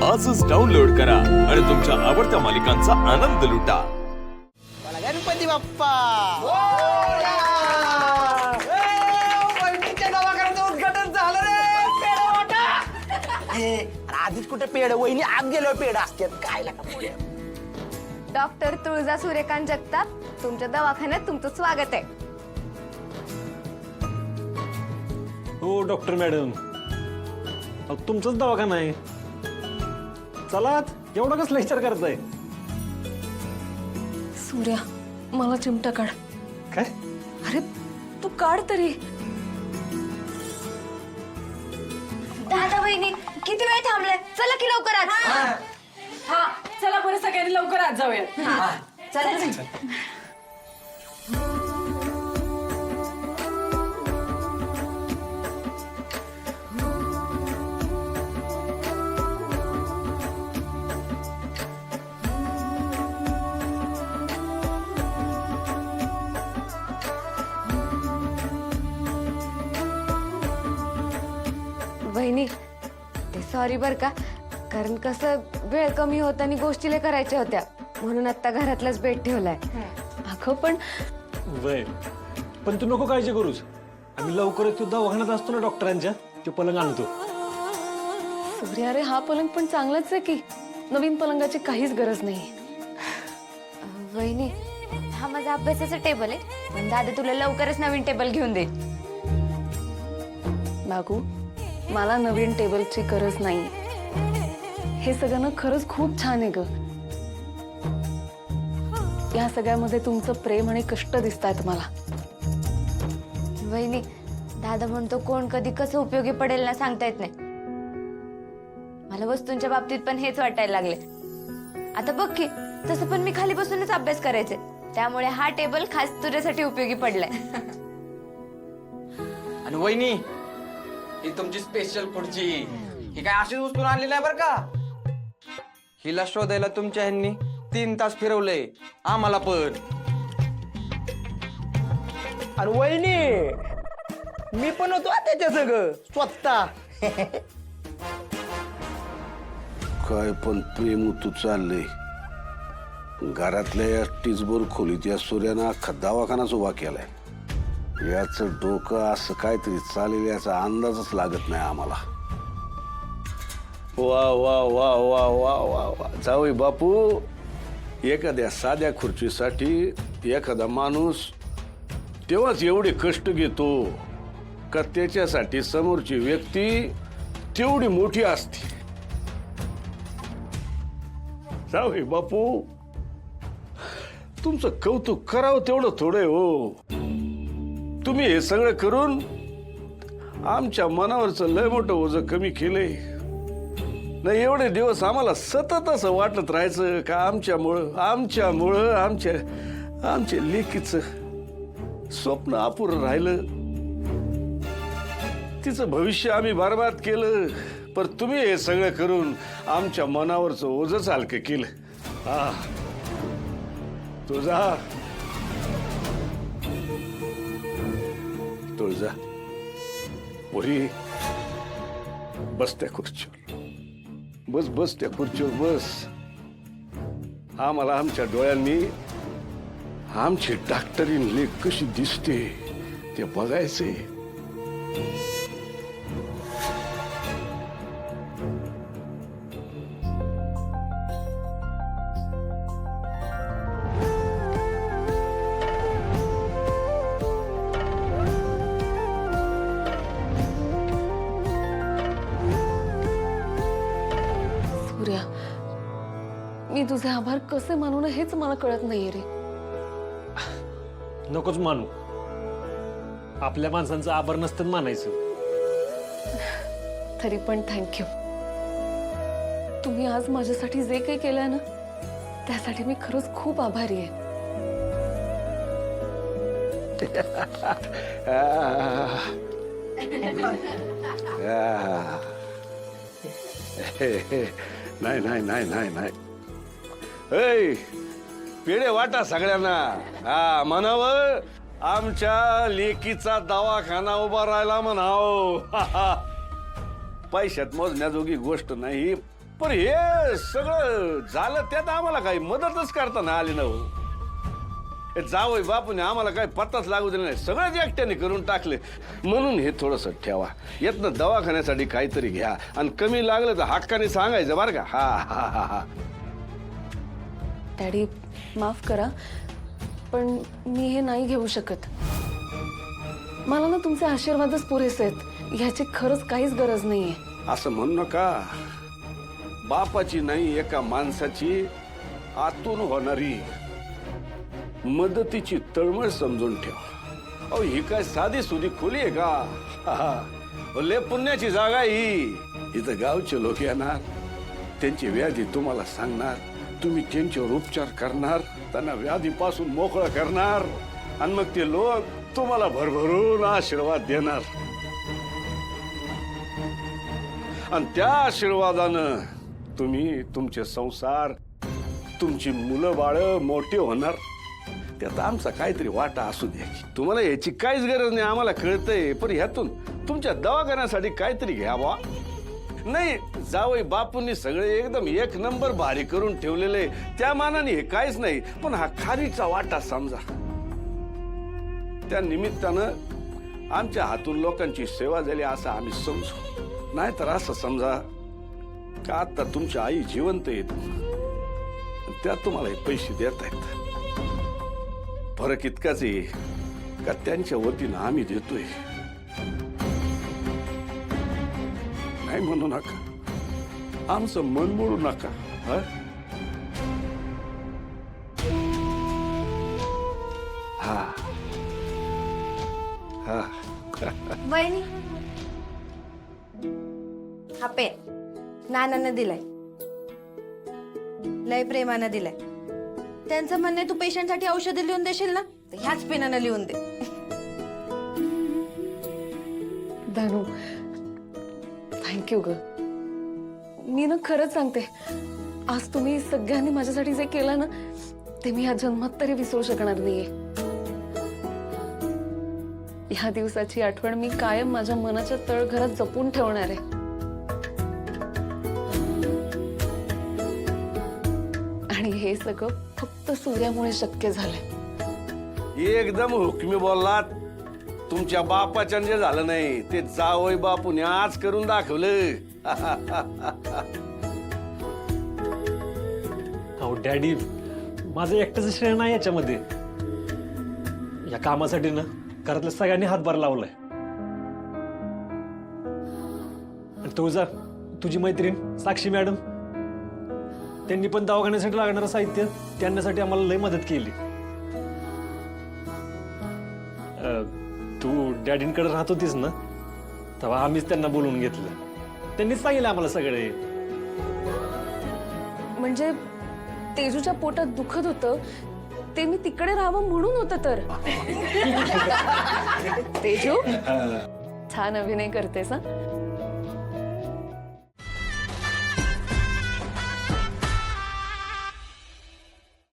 आजच डाउनलोड करा आणि तुमच्या आवडत्या मालिकांचा आनंद लुटा। गणपती बाप्पा वहिनीच्या दवाखान्याचं उद्घाटन झालं रे, पेढे वाटा. आधीच कुठे पेड वहिनी आत गेलो पेड असतात काय लागा पुढे डॉक्टर तुळजा सूर्यकांत जगताप तुमच्या दवाखान्यात तुमचं स्वागत आहे। हो डॉक्टर मॅडम, तुमचाच दवाखाना आहे। चला एवढा कसला विचार करताय? सूर्या मला चिमटा काढ। काय? अरे तू काढ तरी। दादा वहिनी किती वेळ थांबलाय, चला की लवकर आज। हा चला बरं सगळ्यांनी लवकर आज जाऊया। चला वहिनी ते सॉरी बर का, कारण कसं वेळ कमी होता आणि गोष्टी लय करायच्या होत्या म्हणून आता घरातलाच बेड ठेवलाय। अगं पण वय पण तू नको काळजी करूस, आम्ही लवकरच तू दवाखान्यात असतो ना डॉक्टरांच्या, ते पलंग आणतो। सूर्या अरे हा पलंग पण चांगलाच आहे की, नवीन पलंगाची काहीच गरज नाही। वहिनी हा माझा अभ्यासाचा टेबल आहे, पण दादा तुला लवकरच नवीन टेबल घेऊन दे। नागू मला नवीन टेबलची गरज नाही, हे सगळं ना खरंच खूप छान आहे ग। या सगळ्यामध्ये तुमचं प्रेम आणि कष्ट दिसतायत मला। वहिनी दादा म्हणतो कोण कधी कसं उपयोगी पडेल ना सांगता येत नाही। मला वस्तूंच्या बाबतीत पण हेच वाटायला लागले। आता बघ की तसं पण मी खाली बसूनच अभ्यास करायचे, त्यामुळे हा टेबल खास तुझ्यासाठी उपयोगी पडलाय। आणि वहिनी ही तुमची स्पेशल खुर्ची, ही काय अशीच उचलून आणली नाही बरं का। हिला शोधायला तुमच्या ह्यांनी 3 तास फिरवलंय आम्हाला पण। आणि वहिनी मी पण होतो त्याच्या सगळं स्वतः काय पण प्रेम तू चाललंय घरातल्या या टिचबोर खोलीत या सूर्यानं अख्खा दवाखानाच उभा केलाय। याच डोकं असं काहीतरी चालेल याचा अंदाजच लागत नाही आम्हाला। वा वा वा वा वा वा वा जावई बापू, एखाद्या साध्या खुर्चीसाठी एखादा माणूस तेव्हाच एवढे कष्ट घेतो का त्याच्यासाठी समोरची व्यक्ती तेवढी मोठी असते। जावई बापू तुमचं कौतुक करावं तेवढं थोडं हो। तुम्ही हे सगळं करून आमच्या मनावरचं लय मोठं ओझं कमी केलंय। नाही एवढे दिवस आम्हाला सतत असं वाटत राहायचं का आमच्यामुळं आमच्या लेकीचं स्वप्न अपुरं राहिलं, तिचं भविष्य आम्ही बरबाद केलं। पर तुम्ही हे सगळं करून आमच्या मनावरचं ओझंच हलकं केलं। हा तुळजा तुळजा पोरी बस त्या खुर्चीवर, बस बस त्या खुर्चीवर बस। आम्हाला आमच्या डोळ्यांनी आमची डॉक्टरीन लेक कशी दिसते ते बघायचंय। सूर्या मी तुझे आभार कसे मानू ना हेच मला कळत नाहीये रे। नकोच मानू, आपल्या माणसांचं आभार नसतं मानायचं। तरी पण थँक्यू, तुम्ही आज माझ्यासाठी जे काही केलंय ना त्यासाठी मी खरंच खूप आभारी आहे। नाही नाही नाही नाही नाही ऐ पेढे वाटा सगळ्यांना। हा म्हणावं आमच्या लेकीचा दवाखाना उभा राहिला म्हणाव। पैशात मोजण्याजोगी गोष्ट नाही, पण हे सगळं झालं त्यात आम्हाला काही मदतच करता आली ना हो. हे जावई बापूने आम्हाला काही पत्ताच लागू दिला नाही, सगळंच एकट्याने करून टाकले. म्हणून हे थोडस ठेवा, यातनं दवाखान्यासाठी काहीतरी घ्या आणि कमी लागलं तर हक्काने सांगायचं बरं का. हा हा हा हा. डॅडी माफ करा, पण मी हे नाही घेऊ शकत. मला ना तुमचे आशीर्वादच पुरेसे आहेत, ह्याची खरंच काहीच गरज नाहीये. असं म्हणू नका. बापाची नाही, एका माणसाची आतून होणारी मदतीची तळमळ समजून ठेवा. अहो ही काय साधी सुधी खोली आहे का? हा, हा. लय पुण्याची जागा ही. इथं गावचे लोक येणार, त्यांची व्याधी तुम्हाला सांगणार, तुम्ही त्यांच्यावर उपचार करणार, त्यांना व्याधीपासून मोकळं करणार आणि मग ते लोक तुम्हाला भरभरून आशीर्वाद देणार. आणि त्या आशीर्वादानं तुम्ही, तुमचे संसार, तुमची मुलं बाळ मोठी होणार. त्यात आमचा काहीतरी वाटा असू द्या. तुम्हाला याची काहीच गरज नाही, आम्हाला कळतंय. पण ह्यातून तुमच्या दवाखान्यासाठी काहीतरी घ्यावा. नाही, जावई बापूंनी सगळे एकदम एक नंबर भारी करून ठेवलेले, त्या मानाने हे काहीच नाही. पण हा खारीचा वाटा समजा. त्या निमित्तानं आमच्या हातून लोकांची सेवा झाली असं आम्ही समजू. नाहीतर असं समजा का आता तुमची आई जिवंत येत, त्यात तुम्हाला हे पैसे देत आहेत. फरक इतकाच आहे का त्यांच्या वतीनं आम्ही देतोय. नाही म्हणू नका, आमचं मन मोडू नका. हा हा. वहिनी, हा पेन नानानं दिलाय, लय प्रेमानं दिलाय. त्यांचं म्हणणं तू पेशंटसाठी औषधं लिहून देशील ना, तर ह्याच पेनानं लिहून दे. दानू, थँक्यू ग. मी ना खरंच सांगते, आज तुम्ही सगळ्यांनी माझ्यासाठी जे केलं ना, ते मी ह्या जन्मात तरी विसरू शकणार नाहीये. ह्या दिवसाची आठवण मी कायम माझ्या मनाच्या तळघरात जपून ठेवणार आहे. आणि हे सगळं फक्त सूर्यामुळे शक्य झालंय. एकदम हुकमी बोललात. तुमच्या बापाच्या जे झालं नाही ते जावई बापूने आज करून दाखवलं. अहो डॅडी, माझं एकट्याचं श्रेय नाही याच्यामध्ये. या कामासाठी ना घरातल्या सगळ्यांनी हातभार लावलाय. आणि तुझी मैत्रीण साक्षी मॅडम, त्यांनी पण दवाखान्यासाठी लागणारं साहित्य त्यांच्यासाठी आम्हाला लय मदत केली. तू डॅडींकडे राहत होतीस ना, तेव्हा आम्हीच त्यांना बोलवून घेतलं. त्यांनीच सांगितलं आम्हाला सगळे. म्हणजे तेजूच्या पोटात दुखत होतं, ते मी तिकडे राहावं म्हणून होतं. तर तेजू छान अभिनय करतेस. हा